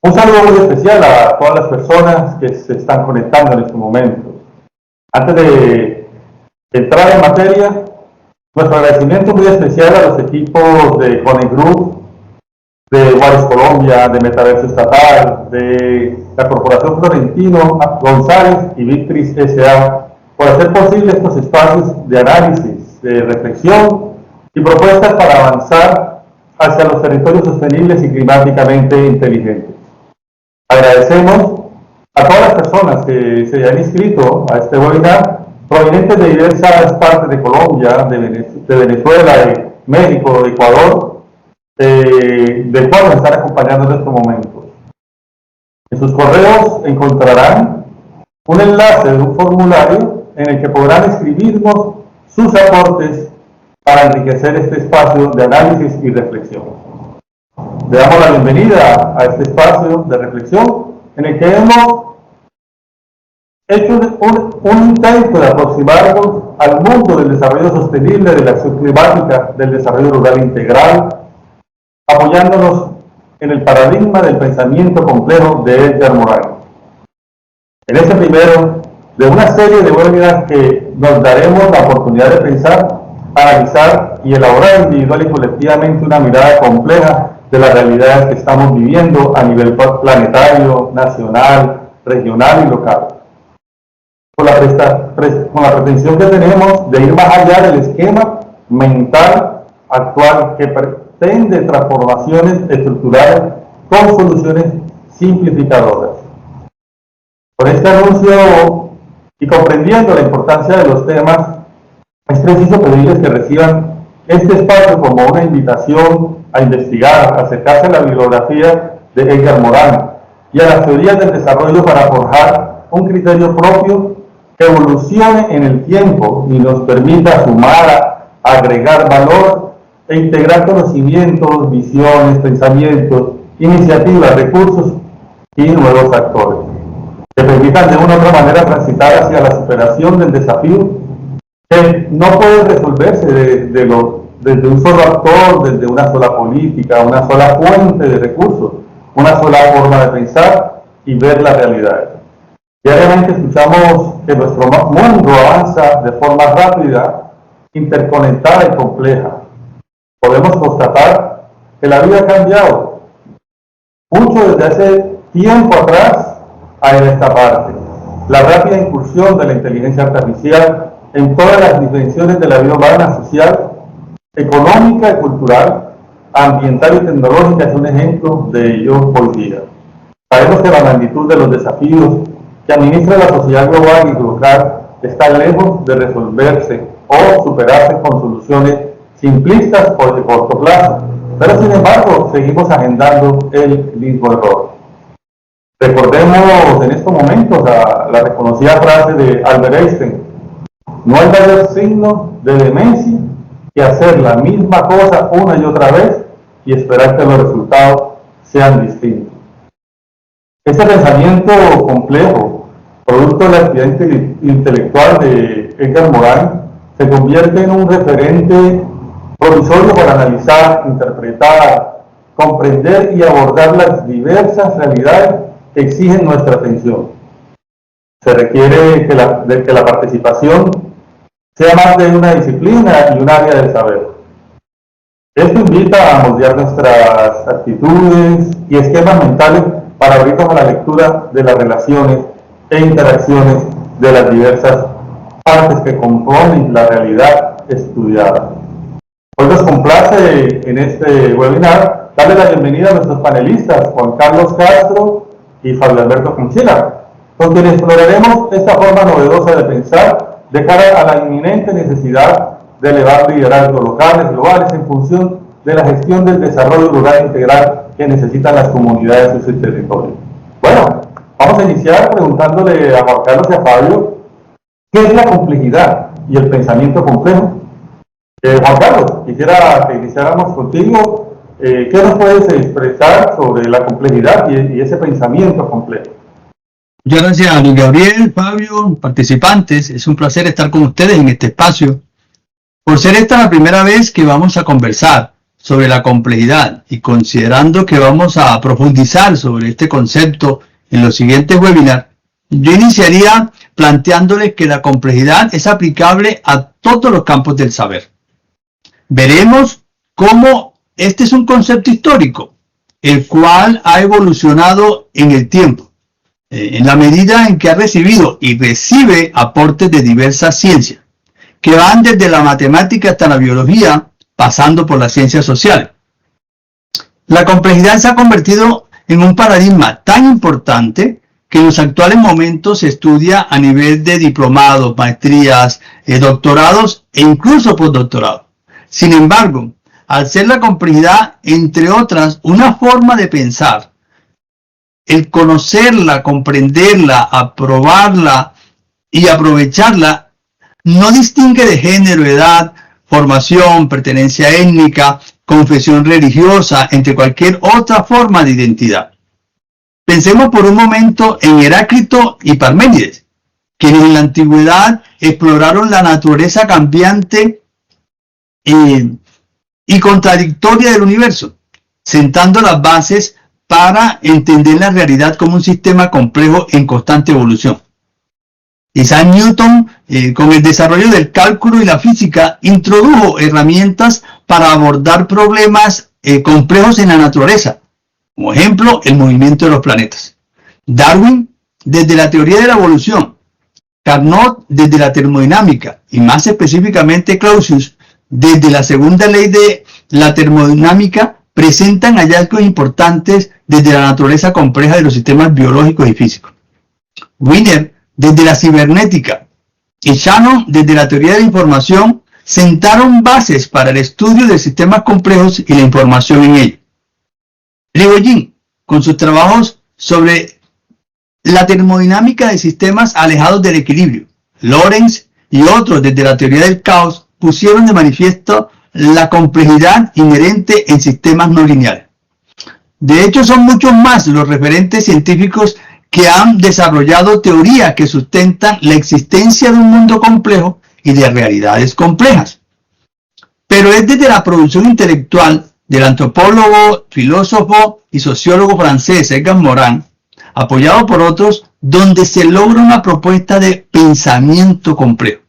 Un saludo muy especial a todas las personas que se están conectando en este momento. Antes de entrar en materia, nuestro agradecimiento muy especial a los equipos de Connect Group, de Juárez Colombia, de Metaverso Estatal, de la Corporación Florentino González y Victris S.A. por hacer posible estos espacios de análisis, de reflexión y propuestas para avanzar hacia los territorios sostenibles y climáticamente inteligentes. Agradecemos a todas las personas que se han inscrito a este webinar, provenientes de diversas partes de Colombia, de Venezuela, de México, de Ecuador, del cual nos están acompañando en estos momentos. En sus correos encontrarán un enlace de un formulario en el que podrán escribirnos sus aportes para enriquecer este espacio de análisis y reflexión. Le damos la bienvenida a este espacio de reflexión en el que hemos hecho un intento de aproximarnos al mundo del desarrollo sostenible, de la acción climática, del desarrollo rural integral, apoyándonos en el paradigma del pensamiento complejo de Edgar Morin. En este primero de una serie de webinars que nos daremos la oportunidad de pensar, analizar y elaborar individual y colectivamente una mirada compleja de las realidades que estamos viviendo a nivel planetario, nacional, regional y local. Con la pretensión que tenemos de ir más allá del esquema mental actual que pretende transformaciones estructurales con soluciones simplificadoras. Con este anuncio y comprendiendo la importancia de los temas, es preciso pedirles que reciban este espacio como una invitación a investigar, a acercarse a la bibliografía de Edgar Morin y a las teorías del desarrollo para forjar un criterio propio que evolucione en el tiempo y nos permita sumar, agregar valor e integrar conocimientos, visiones, pensamientos, iniciativas, recursos y nuevos actores que permitan de una u otra manera transitar hacia la superación del desafío que no puede resolverse desde un solo actor, desde una sola política, una sola fuente de recursos, una sola forma de pensar y ver la realidad. Diariamente escuchamos que nuestro mundo avanza de forma rápida, interconectada y compleja. Podemos constatar que la vida ha cambiado mucho desde hace tiempo atrás a esta parte. La rápida incursión de la inteligencia artificial en todas las dimensiones de la vida humana, social, económica y cultural, ambiental y tecnológica es un ejemplo de ello hoy día. Sabemos que la magnitud de los desafíos que administra la sociedad global y local está lejos de resolverse o superarse con soluciones simplistas o de corto plazo, pero sin embargo seguimos agendando el mismo error. Recordemos en estos momentos la reconocida frase de Albert Einstein: no hay mayor signo de demencia que hacer la misma cosa una y otra vez y esperar que los resultados sean distintos. Este pensamiento complejo, producto de la actividad intelectual de Edgar Morin, se convierte en un referente provisorio para analizar, interpretar, comprender y abordar las diversas realidades que exigen nuestra atención. Se requiere que la participación sea más de una disciplina y un área del saber. Esto invita a moldear nuestras actitudes y esquemas mentales para abrirnos a la lectura de las relaciones e interacciones de las diversas partes que componen la realidad estudiada. Hoy nos complace en este webinar darle la bienvenida a nuestros panelistas, Juan Carlos Castro y Fabio Alberto Conchila, con quienes exploraremos esta forma novedosa de pensar de cara a la inminente necesidad de elevar liderazgos locales, globales, en función de la gestión del desarrollo rural integral que necesitan las comunidades de su territorio. Bueno, vamos a iniciar preguntándole a Juan Carlos y a Fabio, ¿qué es la complejidad y el pensamiento complejo? Juan Carlos, quisiera que iniciáramos contigo. ¿Qué nos puedes expresar sobre la complejidad y ese pensamiento complejo? Muchas gracias, Luis Gabriel, Fabio, participantes. Es un placer estar con ustedes en este espacio. Por ser esta la primera vez que vamos a conversar sobre la complejidad y considerando que vamos a profundizar sobre este concepto en los siguientes webinars, yo iniciaría planteándoles que la complejidad es aplicable a todos los campos del saber. Veremos cómo este es un concepto histórico, el cual ha evolucionado en el tiempo, en la medida en que ha recibido y recibe aportes de diversas ciencias, que van desde la matemática hasta la biología, pasando por las ciencias sociales. La complejidad se ha convertido en un paradigma tan importante que en los actuales momentos se estudia a nivel de diplomados, maestrías, doctorados e incluso postdoctorados. Sin embargo, al ser la complejidad, entre otras, una forma de pensar, el conocerla, comprenderla, aprobarla y aprovecharla no distingue de género, edad, formación, pertenencia étnica, confesión religiosa, entre cualquier otra forma de identidad. Pensemos por un momento en Heráclito y Parménides, quienes en la antigüedad exploraron la naturaleza cambiante y contradictoria del universo, sentando las bases para entender la realidad como un sistema complejo en constante evolución. Isaac Newton, con el desarrollo del cálculo y la física, introdujo herramientas para abordar problemas complejos en la naturaleza, como ejemplo, el movimiento de los planetas. Darwin, desde la teoría de la evolución, Carnot, desde la termodinámica, y más específicamente Clausius, desde la segunda ley de la termodinámica, presentan hallazgos importantes desde la naturaleza compleja de los sistemas biológicos y físicos. Wiener, desde la cibernética, y Shannon, desde la teoría de la información, sentaron bases para el estudio de sistemas complejos y la información en ellos. Prigogine, con sus trabajos sobre la termodinámica de sistemas alejados del equilibrio, Lorentz y otros desde la teoría del caos, pusieron de manifiesto la complejidad inherente en sistemas no lineales. De hecho, son muchos más los referentes científicos que han desarrollado teorías que sustentan la existencia de un mundo complejo y de realidades complejas. Pero es desde la producción intelectual del antropólogo, filósofo y sociólogo francés Edgar Morin, apoyado por otros, donde se logra una propuesta de pensamiento complejo,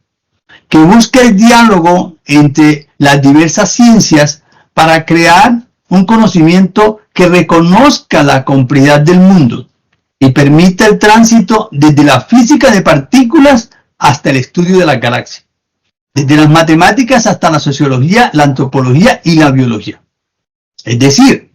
que busca el diálogo entre las diversas ciencias para crear un conocimiento que reconozca la complejidad del mundo y permita el tránsito desde la física de partículas hasta el estudio de las galaxias, desde las matemáticas hasta la sociología, la antropología y la biología. Es decir,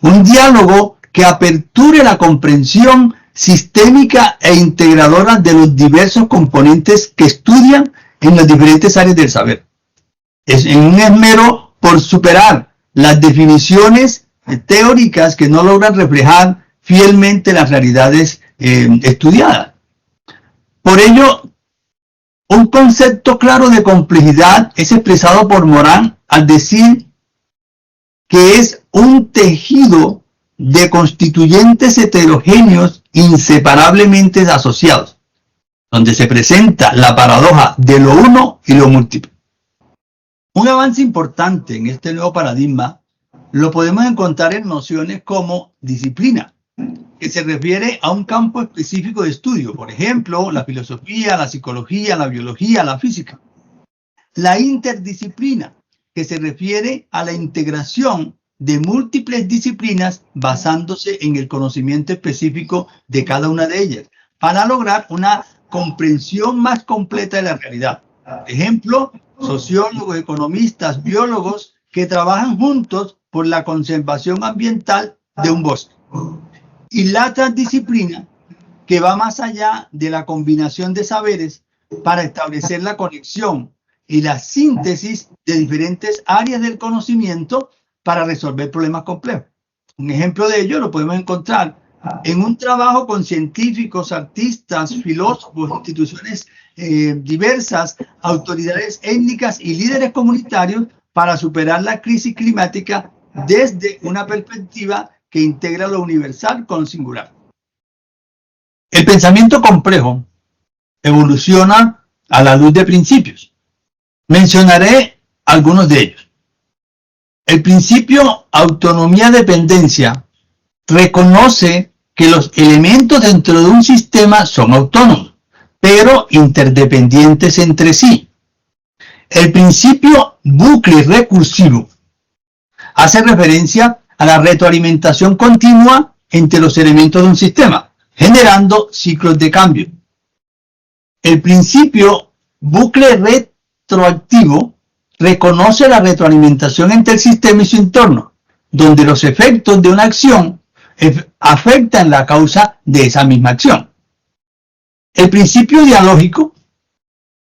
un diálogo que aperture la comprensión sistémica e integradora de los diversos componentes que estudian en las diferentes áreas del saber. Es en un esmero por superar las definiciones teóricas que no logran reflejar fielmente las realidades estudiadas. Por ello, un concepto claro de complejidad es expresado por Morin al decir que es un tejido de constituyentes heterogéneos inseparablemente asociados, donde se presenta la paradoja de lo uno y lo múltiple. Un avance importante en este nuevo paradigma lo podemos encontrar en nociones como disciplina, que se refiere a un campo específico de estudio, por ejemplo, la filosofía, la psicología, la biología, la física. La interdisciplina, que se refiere a la integración de múltiples disciplinas basándose en el conocimiento específico de cada una de ellas, para lograr una comprensión más completa de la realidad. Por ejemplo, sociólogos, economistas, biólogos que trabajan juntos por la conservación ambiental de un bosque. Y la transdisciplina, que va más allá de la combinación de saberes para establecer la conexión y la síntesis de diferentes áreas del conocimiento para resolver problemas complejos. Un ejemplo de ello lo podemos encontrar en un trabajo con científicos, artistas, filósofos, instituciones diversas, autoridades étnicas y líderes comunitarios para superar la crisis climática desde una perspectiva que integra lo universal con lo singular. El pensamiento complejo evoluciona a la luz de principios. Mencionaré algunos de ellos. El principio autonomía-dependencia reconoce que los elementos dentro de un sistema son autónomos, pero interdependientes entre sí. El principio bucle recursivo hace referencia a la retroalimentación continua entre los elementos de un sistema, generando ciclos de cambio. El principio bucle retroactivo reconoce la retroalimentación entre el sistema y su entorno, donde los efectos de una acción afectan la causa de esa misma acción. El principio dialógico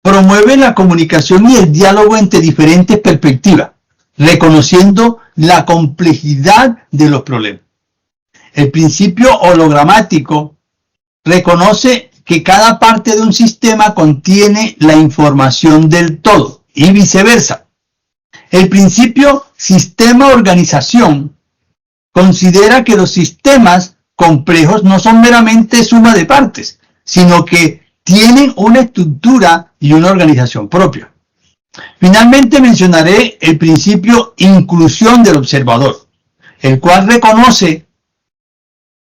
promueve la comunicación y el diálogo entre diferentes perspectivas, reconociendo la complejidad de los problemas. El principio hologramático reconoce que cada parte de un sistema contiene la información del todo y viceversa. El principio sistema-organización considera que los sistemas complejos no son meramente suma de partes, sino que tienen una estructura y una organización propia. Finalmente mencionaré el principio inclusión del observador, el cual reconoce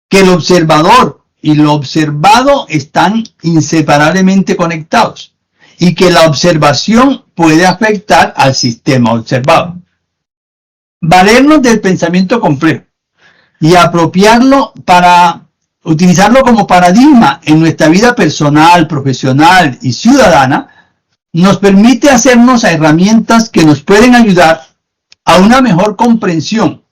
que el observador y lo observado están inseparablemente conectados y que la observación puede afectar al sistema observado. Valernos del pensamiento complejo y apropiarlo para utilizarlo como paradigma en nuestra vida personal, profesional y ciudadana nos permite hacernos a herramientas que nos pueden ayudar a una mejor comprensión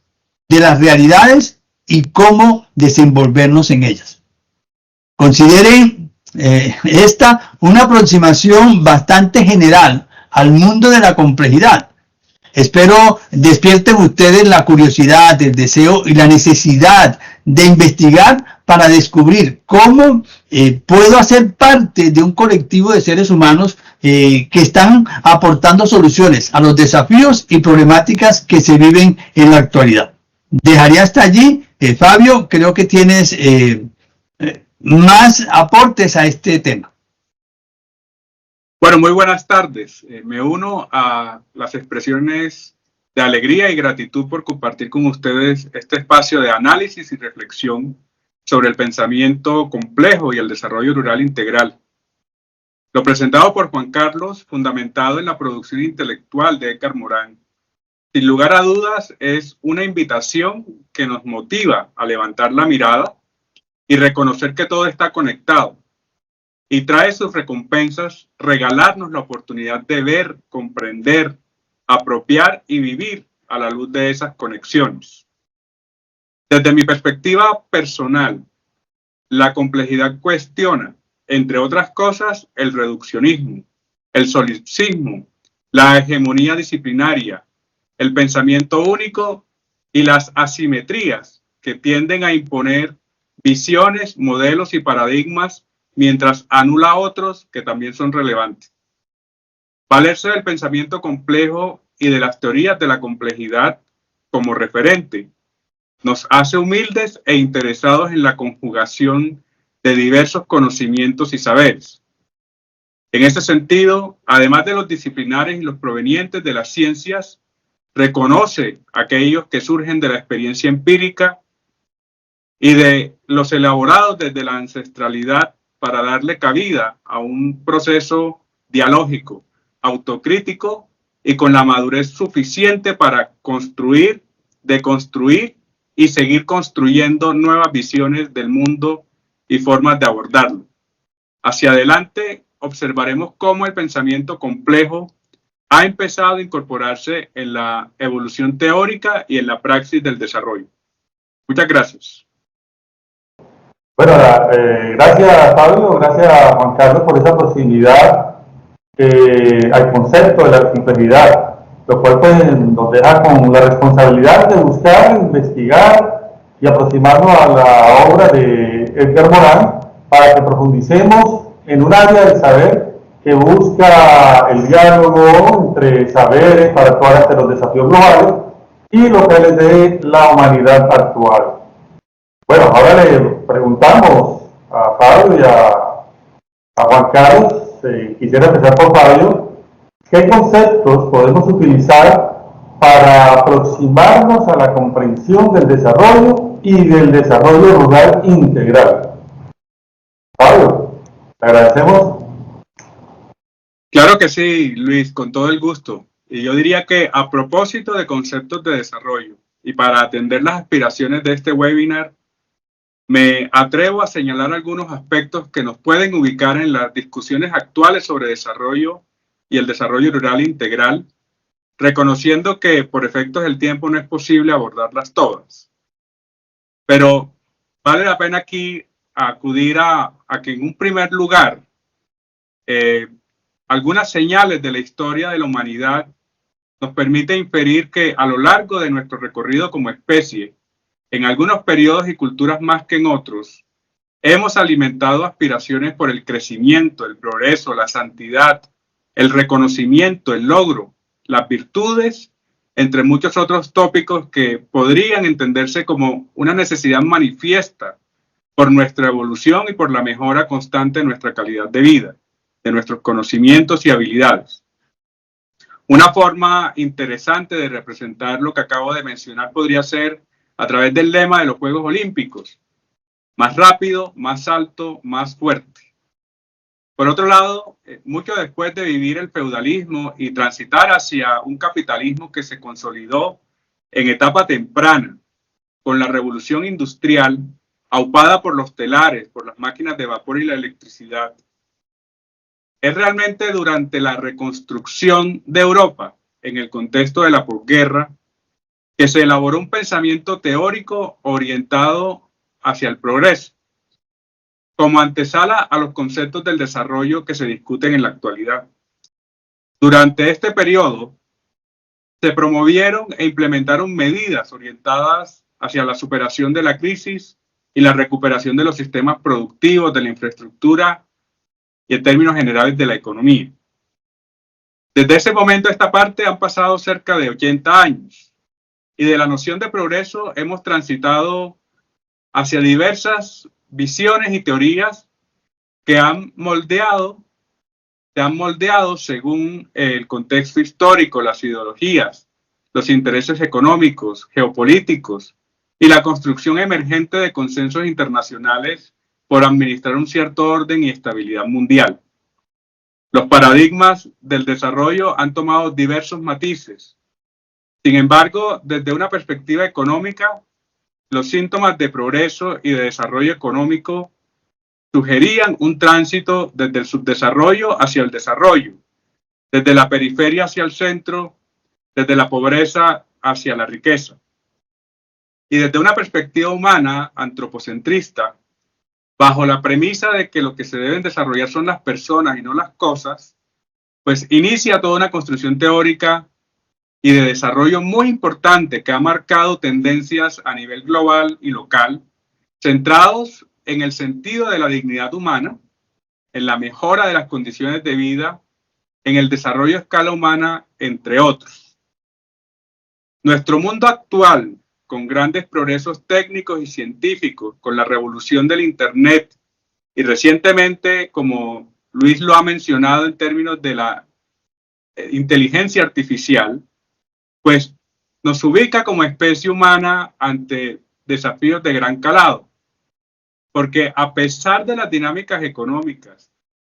de las realidades y cómo desenvolvernos en ellas. Consideren esta una aproximación bastante general al mundo de la complejidad. Espero despierten ustedes la curiosidad, el deseo y la necesidad de investigar para descubrir cómo puedo hacer parte de un colectivo de seres humanos que están aportando soluciones a los desafíos y problemáticas que se viven en la actualidad. Dejaré hasta allí. Fabio, creo que tienes más aportes a este tema. Bueno, muy buenas tardes. Me uno a las expresiones de alegría y gratitud por compartir con ustedes este espacio de análisis y reflexión sobre el pensamiento complejo y el desarrollo rural integral. Lo presentado por Juan Carlos, fundamentado en la producción intelectual de Edgar Morin, sin lugar a dudas es una invitación que nos motiva a levantar la mirada y reconocer que todo está conectado. Y trae sus recompensas, regalarnos la oportunidad de ver, comprender, apropiar y vivir a la luz de esas conexiones. Desde mi perspectiva personal, la complejidad cuestiona, entre otras cosas, el reduccionismo, el solipsismo, la hegemonía disciplinaria, el pensamiento único y las asimetrías que tienden a imponer visiones, modelos y paradigmas mientras anula otros que también son relevantes. Valerse del pensamiento complejo y de las teorías de la complejidad como referente nos hace humildes e interesados en la conjugación de diversos conocimientos y saberes. En ese sentido, además de los disciplinares y los provenientes de las ciencias, reconoce aquellos que surgen de la experiencia empírica y de los elaborados desde la ancestralidad para darle cabida a un proceso dialógico, autocrítico y con la madurez suficiente para construir, deconstruir y seguir construyendo nuevas visiones del mundo y formas de abordarlo. Hacia adelante observaremos cómo el pensamiento complejo ha empezado a incorporarse en la evolución teórica y en la praxis del desarrollo. Muchas gracias. Bueno, gracias Pablo, gracias Juan Carlos por esa proximidad al concepto de la complejidad, lo cual pues, nos deja con la responsabilidad de buscar, investigar y aproximarnos a la obra de Edgar Morin para que profundicemos en un área del saber que busca el diálogo entre saberes para actuar ante los desafíos globales y locales de la humanidad actual. Bueno, ahora le preguntamos a Fabio y a Juan Carlos, quisiera empezar por Fabio, ¿qué conceptos podemos utilizar para aproximarnos a la comprensión del desarrollo y del desarrollo rural integral. Pablo, te agradecemos. Claro que sí, Luis, con todo el gusto. Y yo diría que a propósito de conceptos de desarrollo y para atender las aspiraciones de este webinar, me atrevo a señalar algunos aspectos que nos pueden ubicar en las discusiones actuales sobre desarrollo y el desarrollo rural integral, reconociendo que por efectos del tiempo no es posible abordarlas todas. Pero vale la pena aquí acudir a que en un primer lugar, algunas señales de la historia de la humanidad nos permite inferir que a lo largo de nuestro recorrido como especie, en algunos periodos y culturas más que en otros, hemos alimentado aspiraciones por el crecimiento, el progreso, la santidad, el reconocimiento, el logro, las virtudes, entre muchos otros tópicos que podrían entenderse como una necesidad manifiesta por nuestra evolución y por la mejora constante de nuestra calidad de vida, de nuestros conocimientos y habilidades. Una forma interesante de representar lo que acabo de mencionar podría ser a través del lema de los Juegos Olímpicos: más rápido, más alto, más fuerte. Por otro lado, mucho después de vivir el feudalismo y transitar hacia un capitalismo que se consolidó en etapa temprana, con la revolución industrial, aupada por los telares, por las máquinas de vapor y la electricidad, es realmente durante la reconstrucción de Europa, en el contexto de la posguerra, que se elaboró un pensamiento teórico orientado hacia el progreso, como antesala a los conceptos del desarrollo que se discuten en la actualidad. Durante este periodo, se promovieron e implementaron medidas orientadas hacia la superación de la crisis y la recuperación de los sistemas productivos, de la infraestructura y en términos generales de la economía. Desde ese momento a esta parte han pasado cerca de 80 años y de la noción de progreso hemos transitado hacia diversas visiones y teorías que se han moldeado según el contexto histórico, las ideologías, los intereses económicos, geopolíticos y la construcción emergente de consensos internacionales por administrar un cierto orden y estabilidad mundial. Los paradigmas del desarrollo han tomado diversos matices. Sin embargo, desde una perspectiva económica, los síntomas de progreso y de desarrollo económico sugerían un tránsito desde el subdesarrollo hacia el desarrollo, desde la periferia hacia el centro, desde la pobreza hacia la riqueza. Y desde una perspectiva humana, antropocentrista, bajo la premisa de que lo que se deben desarrollar son las personas y no las cosas, pues inicia toda una construcción teórica y de desarrollo muy importante que ha marcado tendencias a nivel global y local, centrados en el sentido de la dignidad humana, en la mejora de las condiciones de vida, en el desarrollo a escala humana, entre otros. Nuestro mundo actual, con grandes progresos técnicos y científicos, con la revolución del Internet y recientemente, como Luis lo ha mencionado en términos de la inteligencia artificial, pues nos ubica como especie humana ante desafíos de gran calado. Porque a pesar de las dinámicas económicas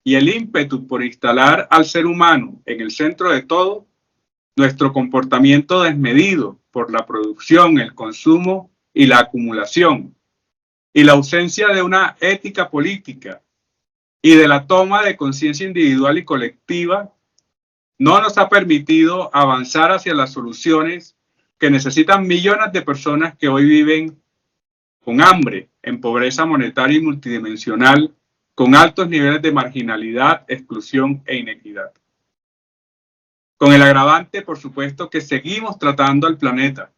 y el ímpetu por instalar al ser humano en el centro de todo, nuestro comportamiento desmedido por la producción, el consumo y la acumulación, y la ausencia de una ética política y de la toma de conciencia individual y colectiva, no nos ha permitido avanzar hacia las soluciones que necesitan millones de personas que hoy viven con hambre, en pobreza monetaria y multidimensional, con altos niveles de marginalidad, exclusión e inequidad. Con el agravante, por supuesto, que seguimos tratando al planeta,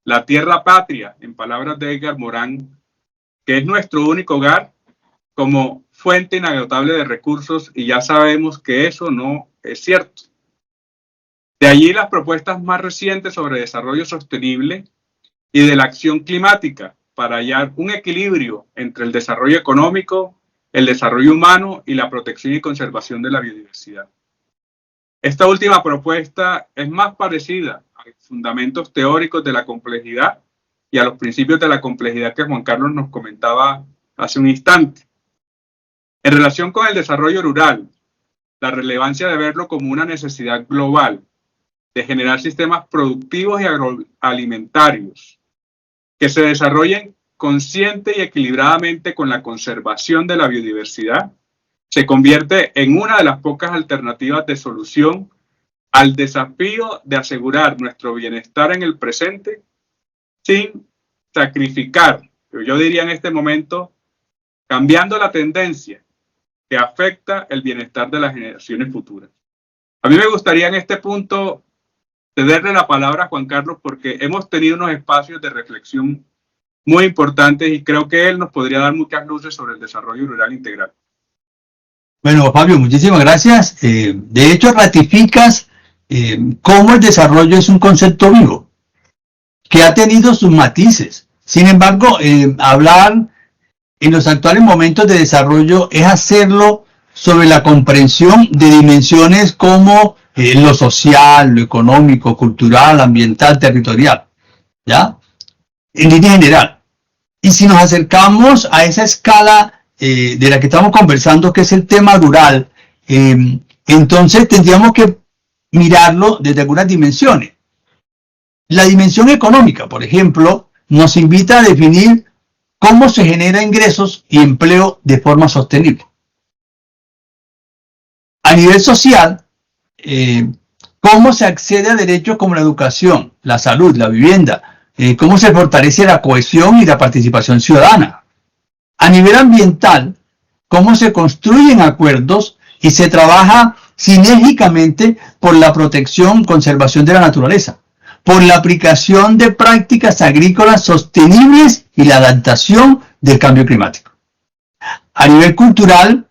la tierra patria, en palabras de Edgar Morin, que es nuestro único hogar, como fuente inagotable de recursos, y ya sabemos que eso no es cierto. De allí las propuestas más recientes sobre desarrollo sostenible y de la acción climática para hallar un equilibrio entre el desarrollo económico, el desarrollo humano y la protección y conservación de la biodiversidad. Esta última propuesta es más parecida a fundamentos teóricos de la complejidad y a los principios de la complejidad que Juan Carlos nos comentaba hace un instante. En relación con el desarrollo rural, la relevancia de verlo como una necesidad global, de generar sistemas productivos y agroalimentarios que se desarrollen consciente y equilibradamente con la conservación de la biodiversidad, se convierte en una de las pocas alternativas de solución al desafío de asegurar nuestro bienestar en el presente sin sacrificar, yo diría en este momento, cambiando la tendencia que afecta el bienestar de las generaciones futuras. A mí me gustaría en este punto cederle la palabra a Juan Carlos porque hemos tenido unos espacios de reflexión muy importantes y creo que él nos podría dar muchas luces sobre el desarrollo rural integral. Bueno, Fabio, muchísimas gracias. De hecho, ratificas cómo el desarrollo es un concepto vivo, que ha tenido sus matices. Sin embargo, hablar en los actuales momentos de desarrollo es hacerlo sobre la comprensión de dimensiones como lo social, lo económico, cultural, ambiental, territorial, ¿ya? En línea general. Y si nos acercamos a esa escala de la que estamos conversando, que es el tema rural, entonces tendríamos que mirarlo desde algunas dimensiones. La dimensión económica, por ejemplo, nos invita a definir cómo se genera ingresos y empleo de forma sostenible. A nivel social, cómo se accede a derechos como la educación, la salud, la vivienda, cómo se fortalece la cohesión y la participación ciudadana. A nivel ambiental, cómo se construyen acuerdos y se trabaja sinérgicamente por la protección y conservación de la naturaleza, por la aplicación de prácticas agrícolas sostenibles y la adaptación del cambio climático. A nivel cultural,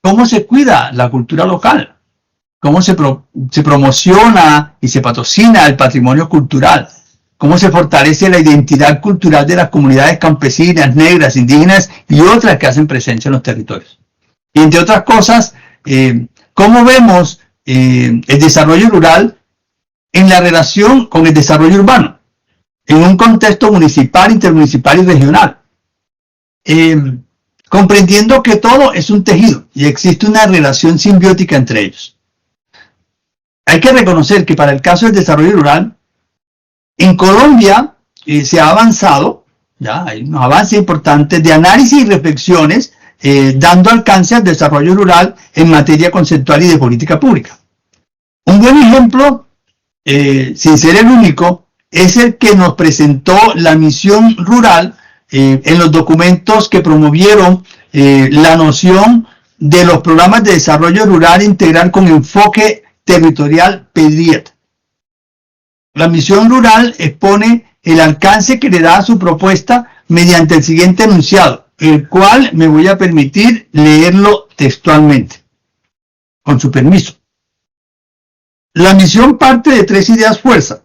cómo se cuida la cultura local, cómo se promociona y se patrocina el patrimonio cultural, cómo se fortalece la identidad cultural de las comunidades campesinas, negras, indígenas y otras que hacen presencia en los territorios. Y entre otras cosas, cómo vemos el desarrollo rural en la relación con el desarrollo urbano, en un contexto municipal, intermunicipal y regional. Comprendiendo que todo es un tejido y existe una relación simbiótica entre ellos. Hay que reconocer que para el caso del desarrollo rural, en Colombia se ha avanzado, ya hay unos avances importantes de análisis y reflexiones dando alcance al desarrollo rural en materia conceptual y de política pública. Un buen ejemplo, sin ser el único, es el que nos presentó la misión rural en los documentos que promovieron la noción de los programas de desarrollo rural integral con enfoque territorial PEDIET. La misión rural expone el alcance que le da a su propuesta mediante el siguiente enunciado, el cual me voy a permitir leerlo textualmente, con su permiso. La misión parte de 3 ideas fuerza,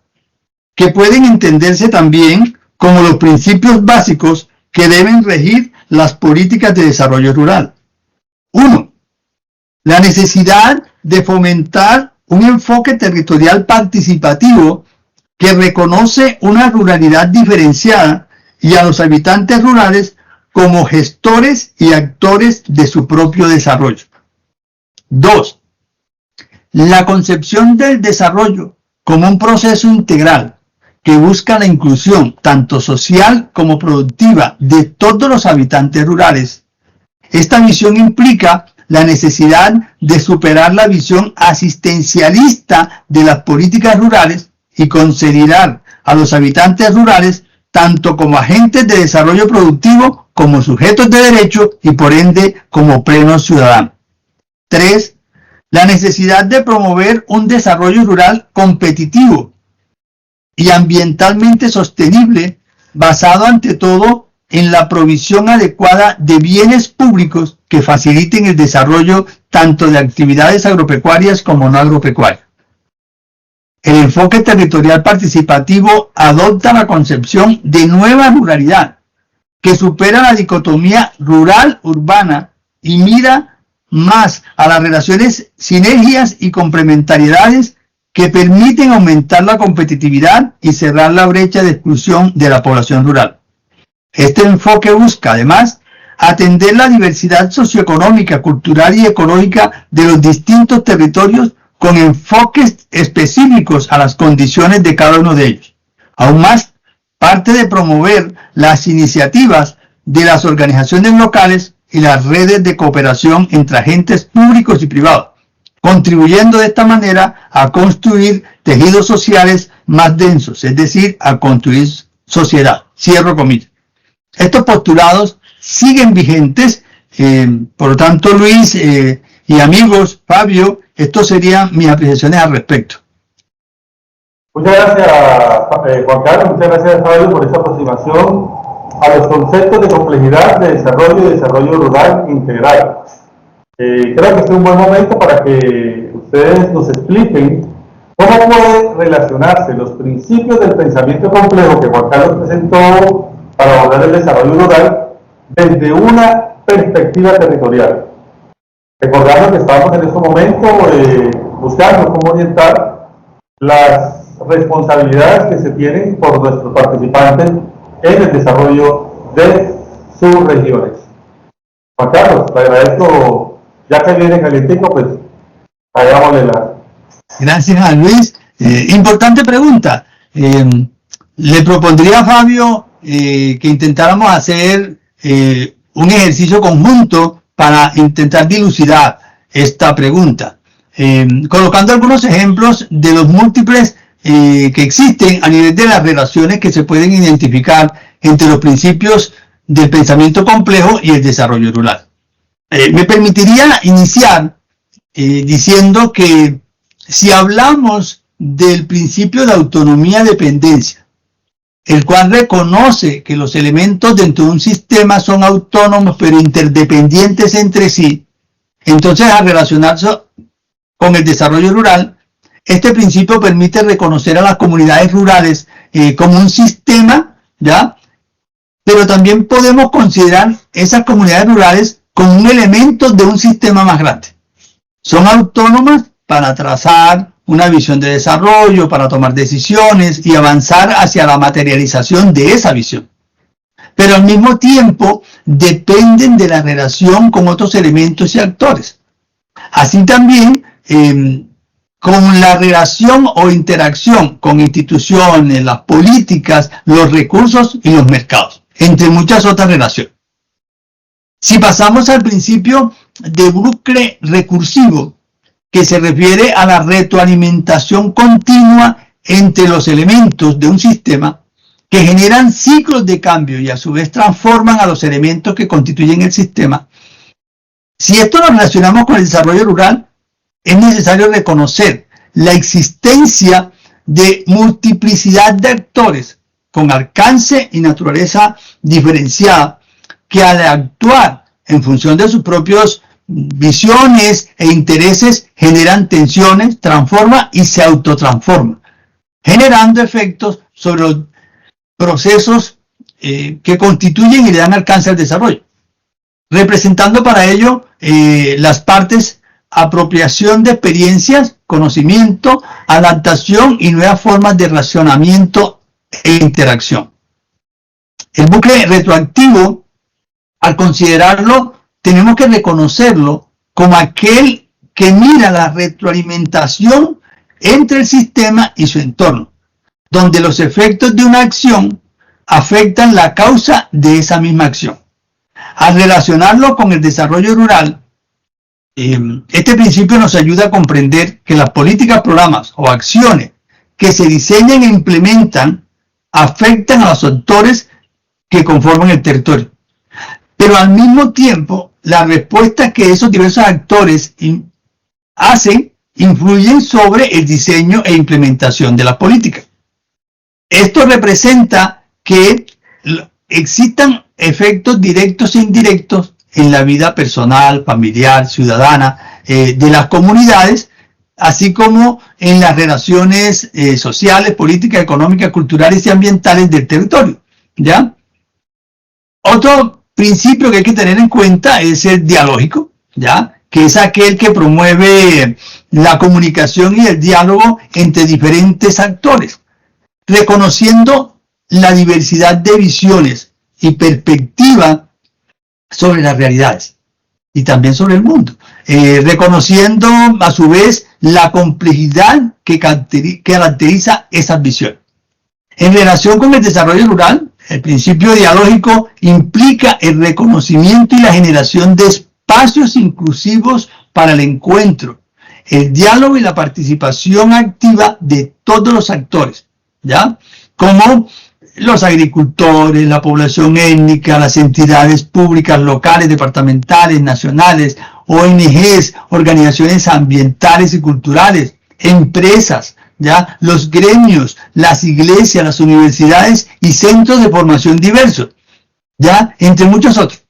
que pueden entenderse también como los principios básicos que deben regir las políticas de desarrollo rural. 1. La necesidad de fomentar un enfoque territorial participativo que reconoce una ruralidad diferenciada y a los habitantes rurales como gestores y actores de su propio desarrollo. 2. La concepción del desarrollo como un proceso integral que busca la inclusión tanto social como productiva de todos los habitantes rurales. Esta visión implica la necesidad de superar la visión asistencialista de las políticas rurales y considerar a los habitantes rurales tanto como agentes de desarrollo productivo como sujetos de derecho y por ende como plenos ciudadanos. 3. La necesidad de promover un desarrollo rural competitivo y ambientalmente sostenible basado ante todo en la provisión adecuada de bienes públicos que faciliten el desarrollo tanto de actividades agropecuarias como no agropecuarias. El enfoque territorial participativo adopta la concepción de nueva ruralidad que supera la dicotomía rural-urbana y mira más a las relaciones, sinergias y complementariedades que permiten aumentar la competitividad y cerrar la brecha de exclusión de la población rural. Este enfoque busca, además, atender la diversidad socioeconómica, cultural y ecológica de los distintos territorios con enfoques específicos a las condiciones de cada uno de ellos. Aún más, parte de promover las iniciativas de las organizaciones locales y las redes de cooperación entre agentes públicos y privados, contribuyendo de esta manera a construir tejidos sociales más densos, es decir, a construir sociedad. Cierro comillas. Estos postulados siguen vigentes, por lo tanto, Luis y amigos, Fabio, estos serían mis apreciaciones al respecto. Muchas gracias, Juan Carlos, muchas gracias, Fabio, por esta aproximación a los conceptos de complejidad de desarrollo y desarrollo rural integral. Creo que este es un buen momento para que ustedes nos expliquen cómo pueden relacionarse los principios del pensamiento complejo que Juan Carlos presentó para abordar el desarrollo rural desde una perspectiva territorial. Recordando que estamos en este momento buscando cómo orientar las responsabilidades que se tienen por nuestros participantes en el desarrollo de sus regiones. Juan Carlos, le agradezco, ya que viene calientico, pues hagámosle la... Gracias a Luis. Importante pregunta. Le propondría a Fabio que intentáramos hacer un ejercicio conjunto para intentar dilucidar esta pregunta, colocando algunos ejemplos de los múltiples que existen a nivel de las relaciones que se pueden identificar entre los principios del pensamiento complejo y el desarrollo rural. Me permitiría iniciar diciendo que si hablamos del principio de autonomía-dependencia, el cual reconoce que los elementos dentro de un sistema son autónomos pero interdependientes entre sí, entonces al relacionarse con el desarrollo rural, este principio permite reconocer a las comunidades rurales como un sistema, ¿ya? Pero también podemos considerar esas comunidades rurales como un elemento de un sistema más grande. Son autónomas para trazar una visión de desarrollo, para tomar decisiones y avanzar hacia la materialización de esa visión. Pero al mismo tiempo dependen de la relación con otros elementos y actores. Así también, con la relación o interacción con instituciones, las políticas, los recursos y los mercados, entre muchas otras relaciones. Si pasamos al principio de bucle recursivo, que se refiere a la retroalimentación continua entre los elementos de un sistema que generan ciclos de cambio y a su vez transforman a los elementos que constituyen el sistema. Si esto lo relacionamos con el desarrollo rural, es necesario reconocer la existencia de multiplicidad de actores con alcance y naturaleza diferenciada que al actuar en función de sus propios visiones e intereses generan tensiones, transforman y se autotransforman, generando efectos sobre los procesos que constituyen y le dan alcance al desarrollo, representando para ello las partes apropiación de experiencias, conocimiento, adaptación y nuevas formas de relacionamiento e interacción. El bucle retroactivo, al considerarlo, tenemos que reconocerlo como aquel que mira la retroalimentación entre el sistema y su entorno, donde los efectos de una acción afectan la causa de esa misma acción. Al relacionarlo con el desarrollo rural, este principio nos ayuda a comprender que las políticas, programas o acciones que se diseñan e implementan afectan a los actores que conforman el territorio. Pero al mismo tiempo, la respuesta que esos diversos actores hacen influyen sobre el diseño e implementación de las políticas. Esto representa que existan efectos directos e indirectos en la vida personal, familiar, ciudadana de las comunidades, así como en las relaciones sociales, políticas, económicas, culturales y ambientales del territorio, ¿ya? Otro principio que hay que tener en cuenta es el dialógico, ¿ya? que es aquel que promueve la comunicación y el diálogo entre diferentes actores, reconociendo la diversidad de visiones y perspectiva sobre las realidades y también sobre el mundo, reconociendo a su vez la complejidad que caracteriza esas visiones. En relación con el desarrollo rural, el principio dialógico implica el reconocimiento y la generación de espacios inclusivos para el encuentro, el diálogo y la participación activa de todos los actores, ¿ya? Como los agricultores, la población étnica, las entidades públicas locales, departamentales, nacionales, ONGs, organizaciones ambientales y culturales, empresas, ¿ya? Los gremios, las iglesias, las universidades y centros de formación diversos, ¿ya? Entre muchos otros.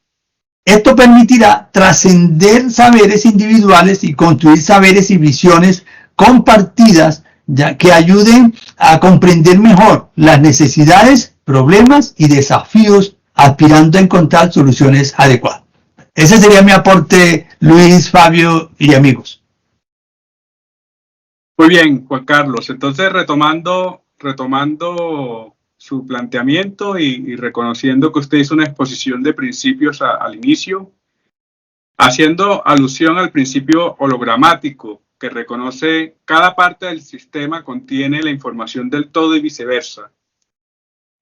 Esto permitirá trascender saberes individuales y construir saberes y visiones compartidas, ya que ayuden a comprender mejor las necesidades, problemas y desafíos, aspirando a encontrar soluciones adecuadas. Ese sería mi aporte, Luis, Fabio y amigos. Muy bien, Juan Carlos. Entonces, retomando su planteamiento y reconociendo que usted hizo una exposición de principios al inicio, haciendo alusión al principio hologramático, que reconoce cada parte del sistema contiene la información del todo y viceversa.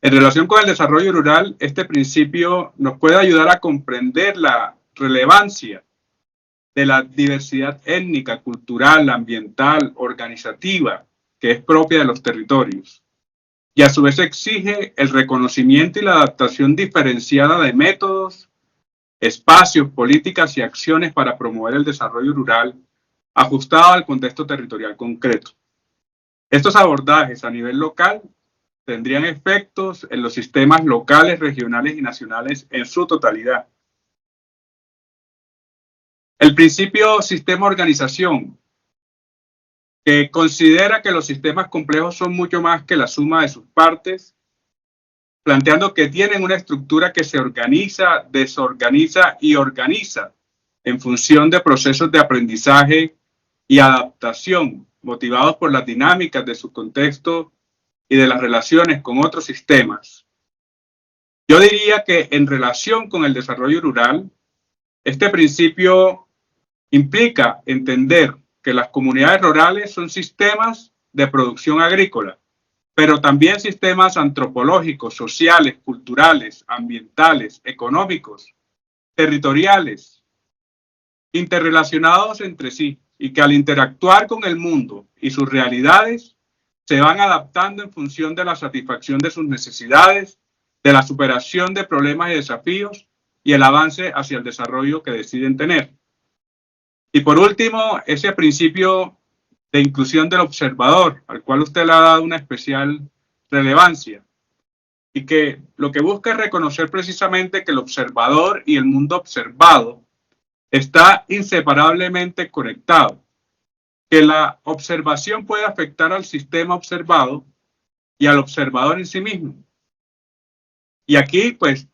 En relación con el desarrollo rural, este principio nos puede ayudar a comprender la relevancia de la diversidad étnica, cultural, ambiental, organizativa, que es propia de los territorios. Y a su vez exige el reconocimiento y la adaptación diferenciada de métodos, espacios, políticas y acciones para promover el desarrollo rural ajustado al contexto territorial concreto. Estos abordajes a nivel local tendrían efectos en los sistemas locales, regionales y nacionales en su totalidad. El principio sistema-organización, que considera que los sistemas complejos son mucho más que la suma de sus partes, planteando que tienen una estructura que se organiza, desorganiza y organiza en función de procesos de aprendizaje y adaptación motivados por las dinámicas de su contexto y de las relaciones con otros sistemas. Yo diría que en relación con el desarrollo rural, este principio implica entender que las comunidades rurales son sistemas de producción agrícola, pero también sistemas antropológicos, sociales, culturales, ambientales, económicos, territoriales, interrelacionados entre sí, y que al interactuar con el mundo y sus realidades se van adaptando en función de la satisfacción de sus necesidades, de la superación de problemas y desafíos y el avance hacia el desarrollo que deciden tener. Y por último, ese principio de inclusión del observador, al cual usted le ha dado una especial relevancia, y que lo que busca es reconocer precisamente que el observador y el mundo observado está inseparablemente conectado, que la observación puede afectar al sistema observado y al observador en sí mismo. Y aquí, pues,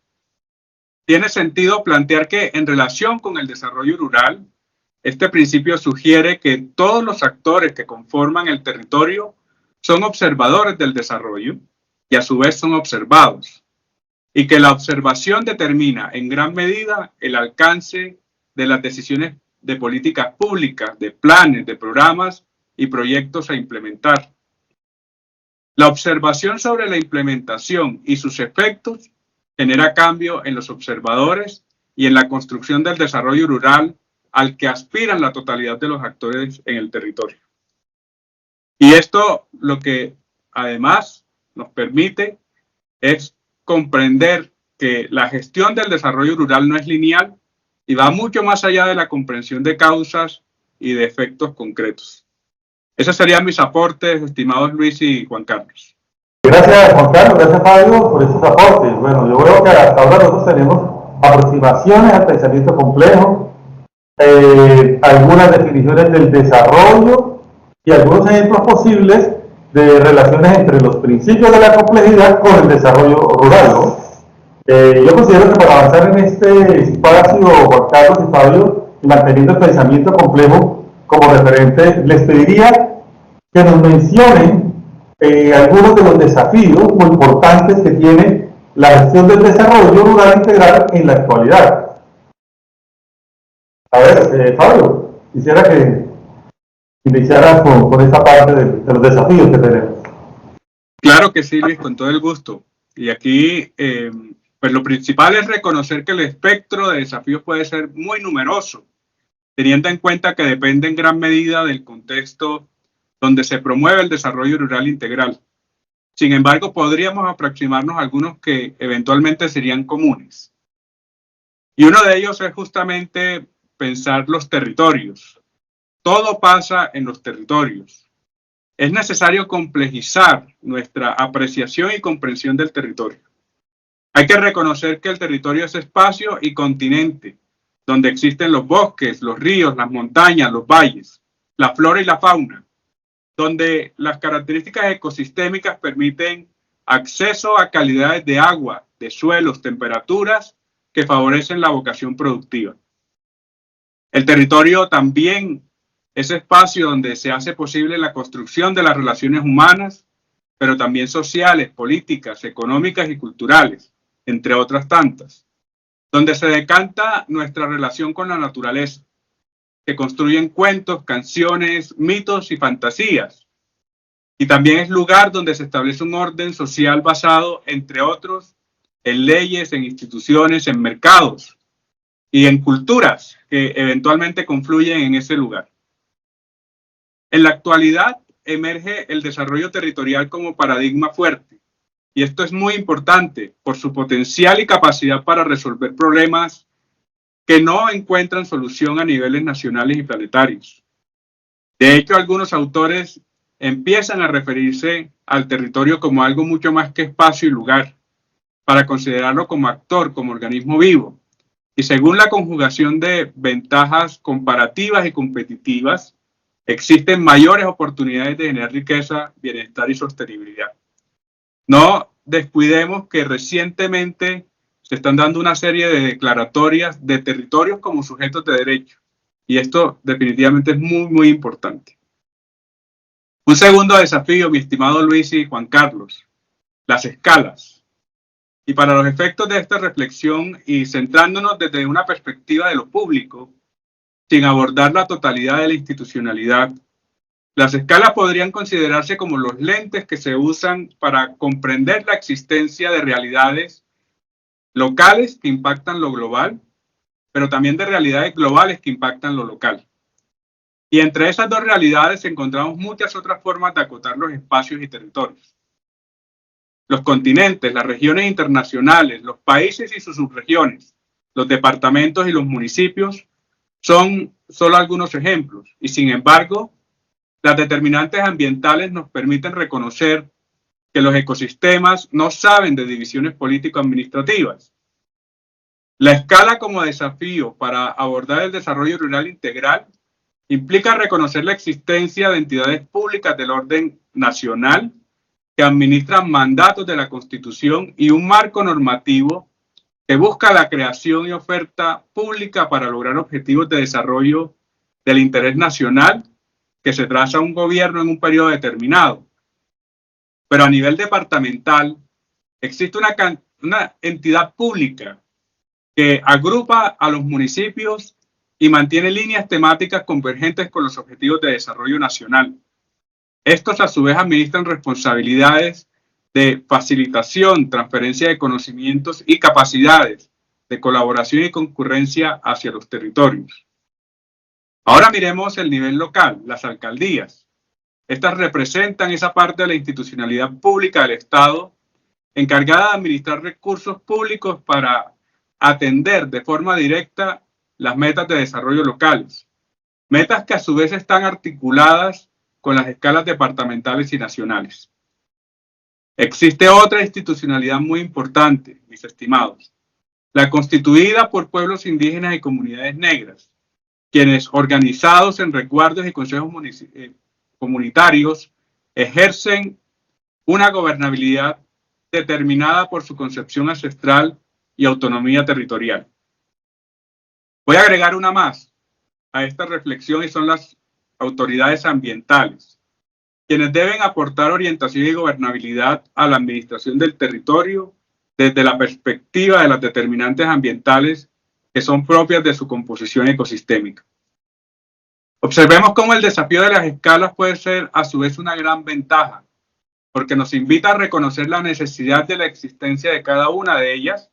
tiene sentido plantear que en relación con el desarrollo rural, este principio sugiere que todos los actores que conforman el territorio son observadores del desarrollo y a su vez son observados, y que la observación determina en gran medida el alcance de las decisiones de políticas públicas, de planes, de programas y proyectos a implementar. La observación sobre la implementación y sus efectos genera cambio en los observadores y en la construcción del desarrollo rural al que aspiran la totalidad de los actores en el territorio. Y esto lo que además nos permite es comprender que la gestión del desarrollo rural no es lineal y va mucho más allá de la comprensión de causas y de efectos concretos. Esos serían mis aportes, estimados Luis y Juan Carlos. Gracias, Juan Carlos, gracias, Fabio, por esos aportes. Bueno, yo veo que hasta ahora nosotros tenemos aproximaciones al pensamiento complejo, algunas definiciones del desarrollo y algunos ejemplos posibles de relaciones entre los principios de la complejidad con el desarrollo rural, ¿no? Yo considero que para avanzar en este espacio, Juan Carlos y Fabio, manteniendo el pensamiento complejo como referente, les pediría que nos mencionen algunos de los desafíos muy importantes que tiene la gestión del desarrollo rural integral en la actualidad. A ver, Fabio, quisiera que iniciaras con esta parte de los desafíos que tenemos. Claro que sí, Luis, con todo el gusto. Y aquí, pues lo principal es reconocer que el espectro de desafíos puede ser muy numeroso, teniendo en cuenta que depende en gran medida del contexto donde se promueve el desarrollo rural integral. Sin embargo, podríamos aproximarnos a algunos que eventualmente serían comunes. Y uno de ellos es justamente pensar los territorios. Todo pasa en los territorios. Es necesario complejizar nuestra apreciación y comprensión del territorio. Hay que reconocer que el territorio es espacio y continente, donde existen los bosques, los ríos, las montañas, los valles, la flora y la fauna, donde las características ecosistémicas permiten acceso a calidades de agua, de suelos, temperaturas que favorecen la vocación productiva. El territorio también es espacio donde se hace posible la construcción de las relaciones humanas, pero también sociales, políticas, económicas y culturales, entre otras tantas, donde se decanta nuestra relación con la naturaleza, que construyen cuentos, canciones, mitos y fantasías. Y también es lugar donde se establece un orden social basado, entre otros, en leyes, en instituciones, en mercados y en culturas que eventualmente confluyen en ese lugar. En la actualidad emerge el desarrollo territorial como paradigma fuerte, y esto es muy importante por su potencial y capacidad para resolver problemas que no encuentran solución a niveles nacionales y planetarios. De hecho, algunos autores empiezan a referirse al territorio como algo mucho más que espacio y lugar, para considerarlo como actor, como organismo vivo. Y según la conjugación de ventajas comparativas y competitivas, existen mayores oportunidades de generar riqueza, bienestar y sostenibilidad. No descuidemos que recientemente se están dando una serie de declaratorias de territorios como sujetos de derecho. Y esto definitivamente es muy, muy importante. Un segundo desafío, mi estimado Luis y Juan Carlos, las escalas. Y para los efectos de esta reflexión y centrándonos desde una perspectiva de lo público, sin abordar la totalidad de la institucionalidad, las escalas podrían considerarse como los lentes que se usan para comprender la existencia de realidades locales que impactan lo global, pero también de realidades globales que impactan lo local. Y entre esas dos realidades encontramos muchas otras formas de acotar los espacios y territorios. Los continentes, las regiones internacionales, los países y sus subregiones, los departamentos y los municipios son solo algunos ejemplos. Y sin embargo, las determinantes ambientales nos permiten reconocer que los ecosistemas no saben de divisiones político-administrativas. La escala como desafío para abordar el desarrollo rural integral implica reconocer la existencia de entidades públicas del orden nacional que administran mandatos de la Constitución y un marco normativo que busca la creación y oferta pública para lograr objetivos de desarrollo del interés nacional que se traza un gobierno en un periodo determinado. Pero a nivel departamental existe una entidad pública que agrupa a los municipios y mantiene líneas temáticas convergentes con los objetivos de desarrollo nacional. Estos a su vez administran responsabilidades de facilitación, transferencia de conocimientos y capacidades de colaboración y concurrencia hacia los territorios. Ahora miremos el nivel local, las alcaldías. Estas representan esa parte de la institucionalidad pública del Estado encargada de administrar recursos públicos para atender de forma directa las metas de desarrollo locales. Metas que a su vez están articuladas con las escalas departamentales y nacionales. Existe otra institucionalidad muy importante, mis estimados, la constituida por pueblos indígenas y comunidades negras, quienes organizados en resguardos y consejos comunitarios ejercen una gobernabilidad determinada por su concepción ancestral y autonomía territorial. Voy a agregar una más, a esta reflexión y son las autoridades ambientales, quienes deben aportar orientación y gobernabilidad a la administración del territorio desde la perspectiva de las determinantes ambientales que son propias de su composición ecosistémica. Observemos cómo el desafío de las escalas puede ser a su vez una gran ventaja, porque nos invita a reconocer la necesidad de la existencia de cada una de ellas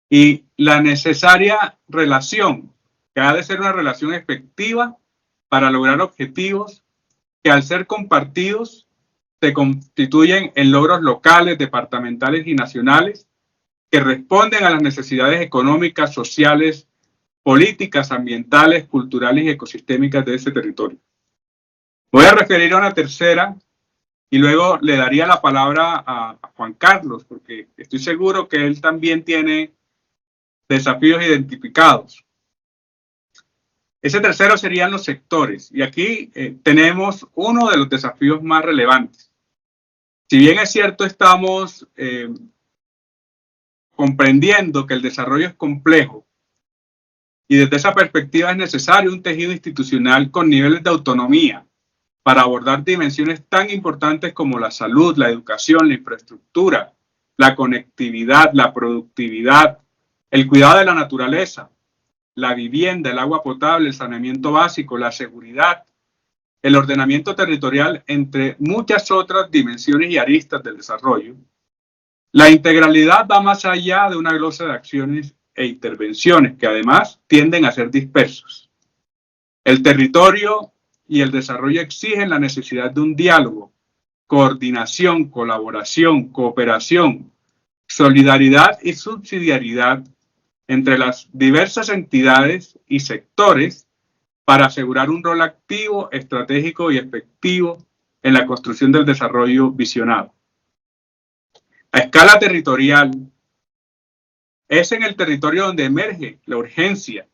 y la necesaria relación, que ha de ser una relación efectiva para lograr objetivos que al ser compartidos se constituyen en logros locales, departamentales y nacionales que responden a las necesidades económicas, sociales, políticas, ambientales, culturales y ecosistémicas de ese territorio. Voy a referir a una tercera y luego le daría la palabra a Juan Carlos, porque estoy seguro que él también tiene desafíos identificados. Ese tercero serían los sectores, y aquí tenemos uno de los desafíos más relevantes. Si bien es cierto, estamos comprendiendo que el desarrollo es complejo, y desde esa perspectiva es necesario un tejido institucional con niveles de autonomía para abordar dimensiones tan importantes como la salud, la educación, la infraestructura, la conectividad, la productividad, el cuidado de la naturaleza, la vivienda, el agua potable, el saneamiento básico, la seguridad, el ordenamiento territorial, entre muchas otras dimensiones y aristas del desarrollo. La integralidad va más allá de una glosa de acciones e intervenciones que además tienden a ser dispersos. El territorio y el desarrollo exigen la necesidad de un diálogo, coordinación, colaboración, cooperación, solidaridad y subsidiariedad entre las diversas entidades y sectores para asegurar un rol activo, estratégico y efectivo en la construcción del desarrollo visionado. A escala territorial, es en el territorio donde emerge la urgencia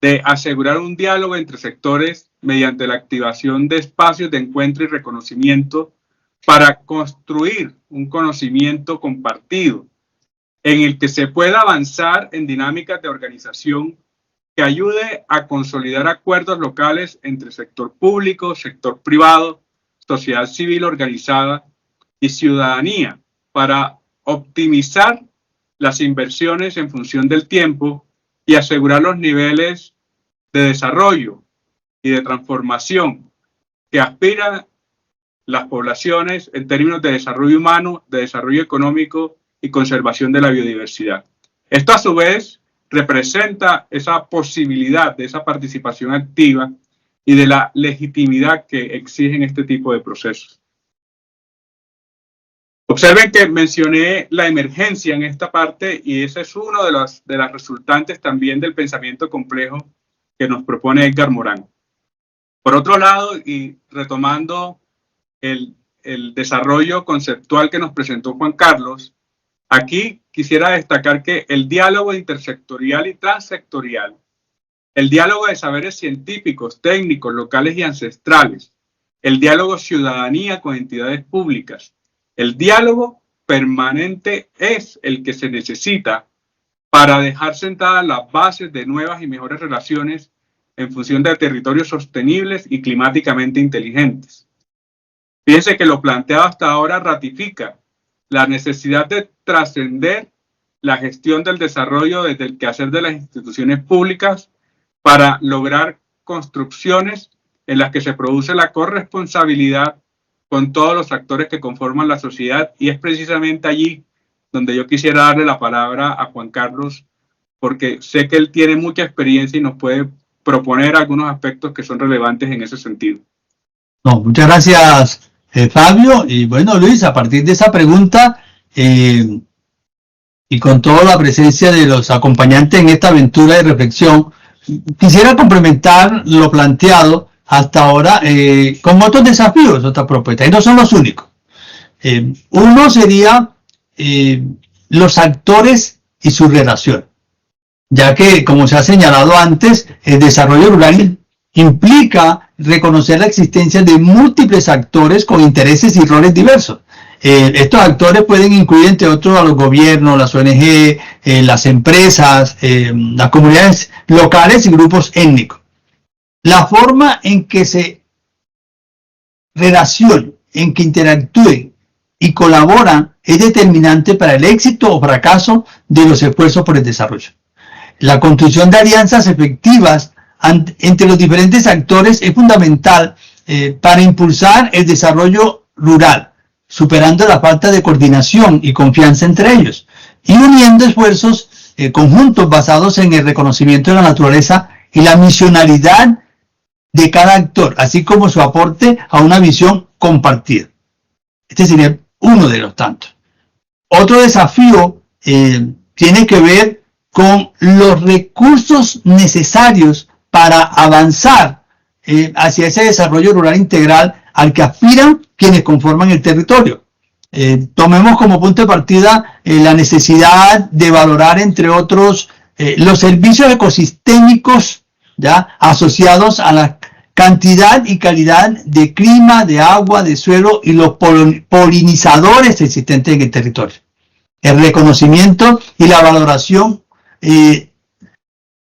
de asegurar un diálogo entre sectores mediante la activación de espacios de encuentro y reconocimiento para construir un conocimiento compartido en el que se pueda avanzar en dinámicas de organización que ayude a consolidar acuerdos locales entre sector público, sector privado, sociedad civil organizada y ciudadanía para optimizar las inversiones en función del tiempo y asegurar los niveles de desarrollo y de transformación que aspiran las poblaciones en términos de desarrollo humano, de desarrollo económico y conservación de la biodiversidad. Esto a su vez representa esa posibilidad de esa participación activa y de la legitimidad que exigen este tipo de procesos. Observen que mencioné la emergencia en esta parte y ese es uno de las resultantes también del pensamiento complejo que nos propone Edgar Morin. Por otro lado, y retomando el desarrollo conceptual que nos presentó Juan Carlos, aquí quisiera destacar que el diálogo intersectorial y transsectorial, el diálogo de saberes científicos, técnicos, locales y ancestrales, el diálogo ciudadanía con entidades públicas, el diálogo permanente es el que se necesita para dejar sentadas las bases de nuevas y mejores relaciones en función de territorios sostenibles y climáticamente inteligentes. Fíjense que lo planteado hasta ahora ratifica la necesidad de trascender la gestión del desarrollo desde el quehacer de las instituciones públicas para lograr construcciones en las que se produce la corresponsabilidad con todos los actores que conforman la sociedad, y es precisamente allí donde yo quisiera darle la palabra a Juan Carlos, porque sé que él tiene mucha experiencia y nos puede proponer algunos aspectos que son relevantes en ese sentido. No, muchas gracias, Fabio. Y bueno, Luis, a partir de esa pregunta y con toda la presencia de los acompañantes en esta aventura de reflexión, quisiera complementar lo planteado hasta ahora con otros desafíos, otras propuestas, y no son los únicos. Uno sería los actores y su relación, ya que, como se ha señalado antes, el desarrollo rural implica reconocer la existencia de múltiples actores con intereses y roles diversos. Estos actores pueden incluir, entre otros, a los gobiernos, las ONG, las empresas, las comunidades locales y grupos étnicos. la forma en que se relacionan, en que interactúen y colaboran es determinante para el éxito o fracaso de los esfuerzos por el desarrollo. La construcción de alianzas efectivas entre los diferentes actores es fundamental para impulsar el desarrollo rural, superando la falta de coordinación y confianza entre ellos, y uniendo esfuerzos conjuntos basados en el reconocimiento de la naturaleza y la misionalidad de cada actor, así como su aporte a una visión compartida. Este sería uno de los tantos. Otro desafío tiene que ver con los recursos necesarios para avanzar hacia ese desarrollo rural integral al que aspiran quienes conforman el territorio. Tomemos como punto de partida la necesidad de valorar, entre otros, los servicios ecosistémicos ya asociados a la cantidad y calidad de clima, de agua, de suelo y los polinizadores existentes en el territorio. El reconocimiento y la valoración de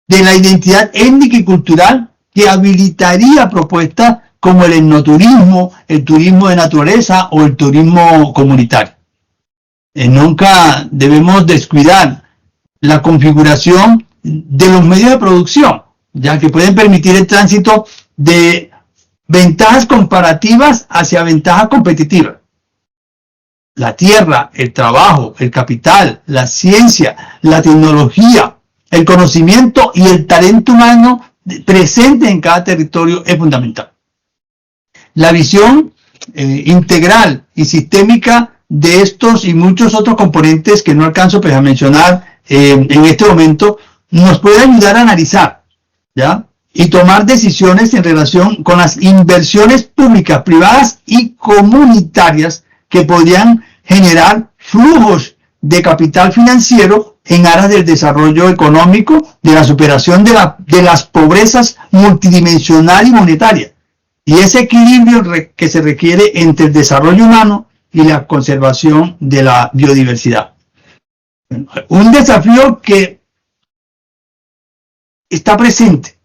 la identidad étnica y cultural que habilitaría propuestas como el etnoturismo, el turismo de naturaleza o el turismo comunitario. Nunca debemos descuidar la configuración de los medios de producción, ya que pueden permitir el tránsito de ventajas comparativas hacia ventajas competitivas. La tierra, el trabajo, el capital, la ciencia, la tecnología, el conocimiento y el talento humano presente en cada territorio es fundamental. La visión integral y sistémica de estos y muchos otros componentes que no alcanzo a mencionar en este momento nos puede ayudar a analizar, ¿ya?, y tomar decisiones en relación con las inversiones públicas, privadas y comunitarias que podrían generar flujos de capital financiero en aras del desarrollo económico, de la superación de las pobrezas multidimensional y monetaria, y ese equilibrio que se requiere entre el desarrollo humano y la conservación de la biodiversidad. Un desafío que está presente,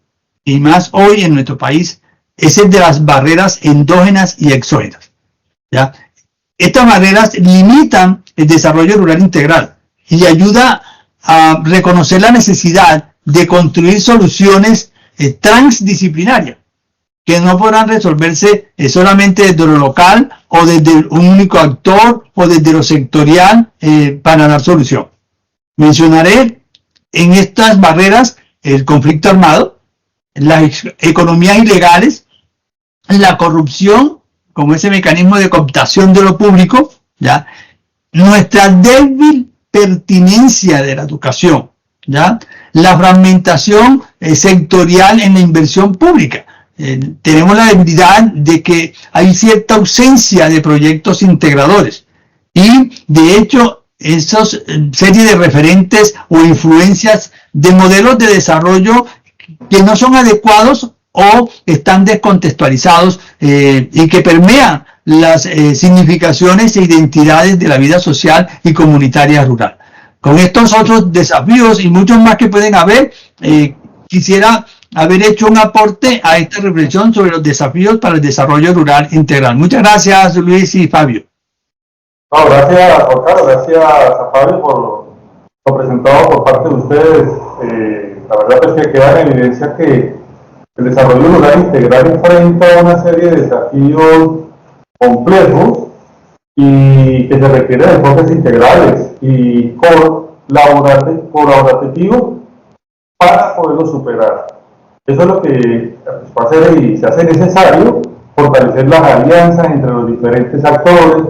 y más hoy en nuestro país, es el de las barreras endógenas y exógenas, ¿ya? Estas barreras limitan el desarrollo rural integral y ayuda a reconocer la necesidad de construir soluciones transdisciplinarias que no podrán resolverse solamente desde lo local o desde un único actor o desde lo sectorial para dar solución. Mencionaré en estas barreras el conflicto armado, las economías ilegales, la corrupción como ese mecanismo de cooptación de lo público, ¿ya?, nuestra débil pertinencia de la educación, ¿ya?, la fragmentación sectorial en la inversión pública. Tenemos la debilidad de que hay cierta ausencia de proyectos integradores y, de hecho, esas serie de referentes o influencias de modelos de desarrollo que no son adecuados o están descontextualizados y que permean las significaciones e identidades de la vida social y comunitaria rural. Con estos otros desafíos y muchos más que pueden haber, quisiera haber hecho un aporte a esta reflexión sobre los desafíos para el desarrollo rural integral. Muchas gracias, Luis y Fabio. No, gracias, Juan Carlos, gracias a Fabio por lo presentado por parte de ustedes. La verdad es que queda en evidencia que el desarrollo rural integral enfrenta una serie de desafíos complejos y que se requieren de enfoques integrales y colaborativos para poderlos superar. Eso es lo que va a hacer y se hace necesario fortalecer las alianzas entre los diferentes actores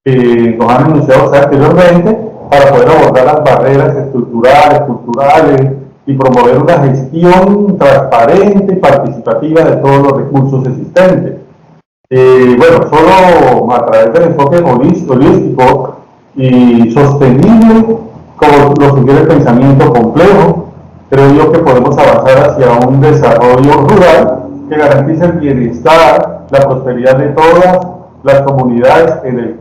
que nos han anunciado anteriormente para poder abordar las barreras estructurales, culturales y promover una gestión transparente y participativa de todos los recursos existentes. Bueno, solo a través del enfoque holístico y sostenible, como lo sugiere el pensamiento complejo, creo yo que podemos avanzar hacia un desarrollo rural que garantice el bienestar, la prosperidad de todas las comunidades en el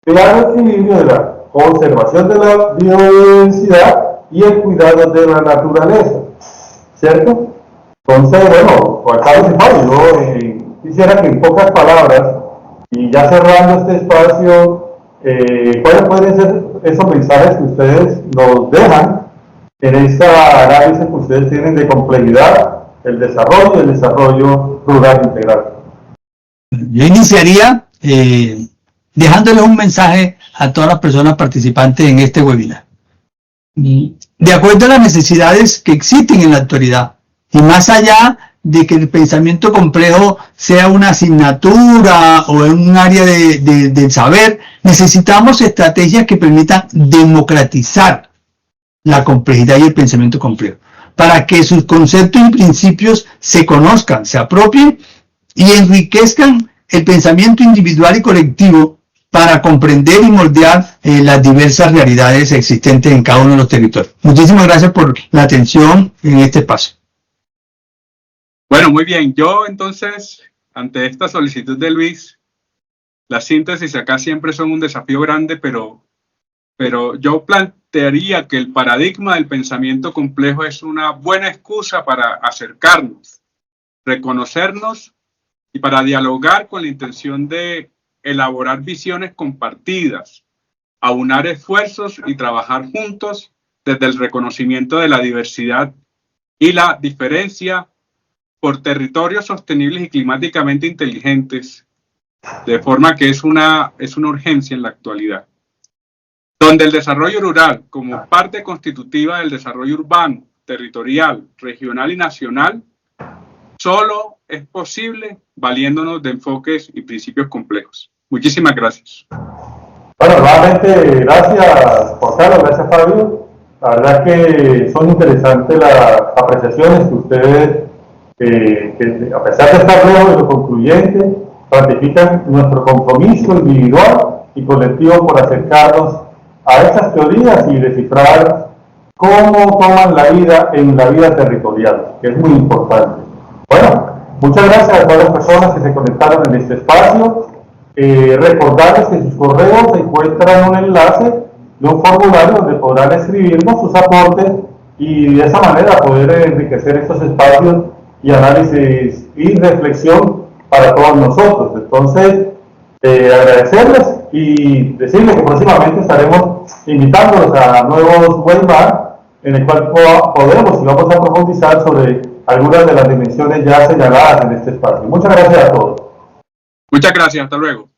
claro equilibrio de la conservación de la biodiversidad y el cuidado de la naturaleza, ¿cierto? Entonces, bueno, Juan Carlos y Fabio, yo quisiera que en pocas palabras, y ya cerrando este espacio, ¿cuáles pueden ser esos mensajes que ustedes nos dejan en esta análisis que ustedes tienen de complejidad, el desarrollo rural integral? Yo iniciaría dejándoles un mensaje a todas las personas participantes en este webinar. De acuerdo a las necesidades que existen en la actualidad, y más allá de que el pensamiento complejo sea una asignatura o un área del saber, necesitamos estrategias que permitan democratizar la complejidad y el pensamiento complejo, para que sus conceptos y principios se conozcan, se apropien y enriquezcan el pensamiento individual y colectivo para comprender y moldear las diversas realidades existentes en cada uno de los territorios. Muchísimas gracias por la atención en este espacio. Bueno, muy bien. Yo entonces, ante esta solicitud de Luis, la síntesis acá siempre son un desafío grande, pero yo plantearía que el paradigma del pensamiento complejo es una buena excusa para acercarnos, reconocernos y para dialogar con la intención de elaborar visiones compartidas, aunar esfuerzos y trabajar juntos desde el reconocimiento de la diversidad y la diferencia por territorios sostenibles y climáticamente inteligentes, de forma que es una urgencia en la actualidad, donde el desarrollo rural, como parte constitutiva del desarrollo urbano, territorial, regional y nacional, solo es posible valiéndonos de enfoques y principios complejos. Muchísimas gracias. Bueno, nuevamente, gracias Juan Carlos, gracias Fabio. La verdad que son interesantes las apreciaciones que ustedes, que a pesar de estar lejos de lo concluyente, ratifican nuestro compromiso individual y colectivo por acercarnos a estas teorías y descifrar cómo toman la vida en la vida territorial, que es muy importante. Bueno, muchas gracias a todas las personas que se conectaron en este espacio. Recordarles que en sus correos se encuentran un enlace de un formulario donde podrán escribirnos sus aportes y de esa manera poder enriquecer estos espacios y análisis y reflexión para todos nosotros. Entonces, agradecerles y decirles que próximamente estaremos invitándolos a nuevos webinars en el cual podemos y vamos a profundizar sobre algunas de las dimensiones ya señaladas en este espacio. Muchas gracias a todos. Muchas gracias, hasta luego.